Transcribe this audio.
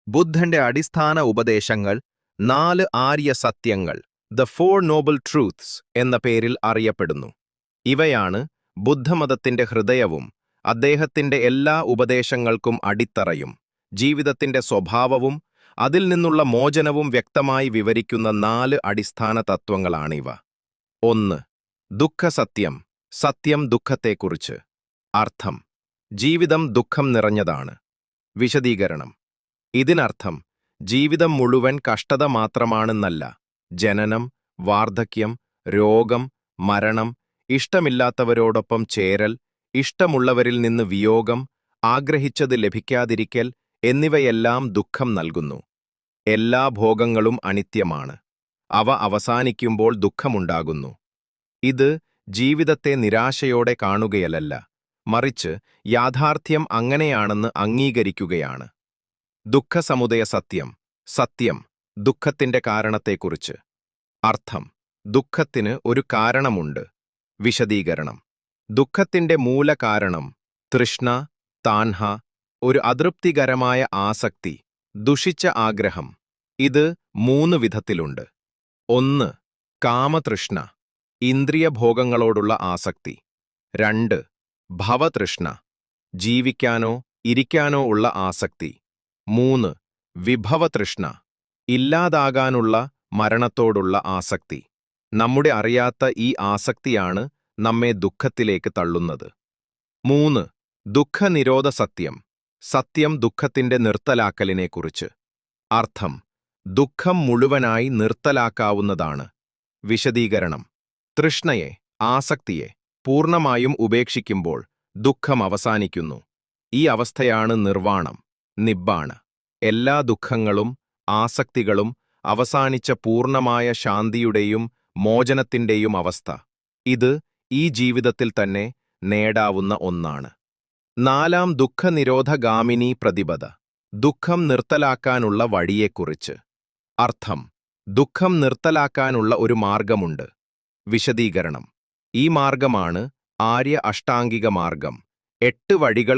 ബുദ്ധന്റെ അടിസ്ഥാന ഉപദേശങ്ങൾ 4 ആര്യ സത്യങ്ങൾ ദ ഫോർ നോബിൾ ട്രൂത്ത്സ് എന്ന പേരിൽ അറിയപ്പെടുന്നു. ഇവയാണ് ബുദ്ധമതത്തിന്റെ ഹൃദയവും അദ്ദേഹത്തിന്റെ എല്ലാ ഉപദേശങ്ങൾക്കും അടിത്തറയും. ജീവിതത്തിന്റെ സ്വഭാവവും അതിൽ നിന്നുള്ള മോചനവും വ്യക്തമായി വിവരിക്കുന്ന 4 അടിസ്ഥാന തത്വങ്ങളാണിവ. 1. ദുഃഖസത്യം, സത്യം ദുഃഖത്തെക്കുറിച്ച്. അർത്ഥം: ജീവിതം ദുഃഖം നിറഞ്ഞതാണ്. വിശദീകരണം: ഇതിനർത്ഥം ജീവിതം മുഴുവൻ കഷ്ടത മാത്രമാണെന്നല്ല. ജനനം, വാർദ്ധക്യം, രോഗം, മരണം, ഇഷ്ടമില്ലാത്തവരോടൊപ്പം ചേരൽ, ഇഷ്ടമുള്ളവരിൽ നിന്ന് വിയോഗം, ആഗ്രഹിച്ചത് ലഭിക്കാതിരിക്കൽ എന്നിവയെല്ലാം ദുഃഖം നൽകുന്നു. എല്ലാ ഭോഗങ്ങളും അനിത്യമാണ്. അവ അവസാനിക്കുമ്പോൾ ദുഃഖമുണ്ടാകുന്നു. ഇത് ജീവിതത്തെ നിരാശയോടെ കാണുകയല്ല, മറിച്ച് യാഥാർത്ഥ്യം അങ്ങനെയാണെന്ന് അംഗീകരിക്കുകയാണ്. ദുഃഖസമുദയ സത്യം, സത്യം ദുഃഖത്തിന്റെ കാരണത്തെക്കുറിച്ച്. അർത്ഥം: ദുഃഖത്തിന് ഒരു കാരണമുണ്ട്. വിശദീകരണം: ദുഃഖത്തിന്റെ മൂലകാരണം തൃഷ്ണ, താൻഹ, ഒരു അതൃപ്തികരമായ ആസക്തി, ദുഷിച്ച ആഗ്രഹം. ഇത് 3 വിധത്തിലുണ്ട്. 1. കാമതൃഷ്ണ, ഇന്ദ്രിയഭോഗങ്ങളോടുള്ള ആസക്തി. 2. ഭവതൃഷ്ണ, ജീവിക്കാനോ ഇരിക്കാനോ ഉള്ള ആസക്തി. 3. വിഭവതൃഷ്ണ, ഇല്ലാതാകാനുള്ള, മരണത്തോടുള്ള ആസക്തി. നമ്മുടെ അറിയാത്ത ഈ ആസക്തിയാണ് നമ്മെ ദുഃഖത്തിലേക്ക് തള്ളുന്നത്. 3. ദുഃഖനിരോധ സത്യം, സത്യം ദുഃഖത്തിന്റെ നിർത്തലാക്കലിനെക്കുറിച്ച്. അർത്ഥം: ദുഃഖം മുഴുവനായി നിർത്തലാക്കാവുന്നതാണ്. വിശദീകരണം: തൃഷ്ണയെ, ആസക്തിയെ പൂർണ്ണമായും ഉപേക്ഷിക്കുമ്പോൾ ദുഃഖം അവസാനിക്കുന്നു. ഈ അവസ്ഥയാണ് നിർവാണം, നിബ്ബാണ. എല്ലാ ദുഃഖങ്ങളും ആസക്തികളും അവസാനിച്ച പൂർണ്ണമായ ശാന്തിയുടെയും മോചനത്തിന്റെയും അവസ്ഥ. ഇത് ഈ ജീവിതത്തിൽ തന്നെ നേടാവുന്ന ഒന്നാണ്. 4. ദുഃഖനിരോധഗാമിനി പ്രതിപദ, ദുഃഖം നിർത്തലാക്കാനുള്ള വഴിയെക്കുറിച്ച്. അർത്ഥം: ദുഃഖം നിർത്തലാക്കാനുള്ള ഒരു മാർഗമുണ്ട്. വിശദീകരണം: ഈ മാർഗമാണ് ആര്യ അഷ്ടാംഗിക മാർഗം. 8 വഴികൾ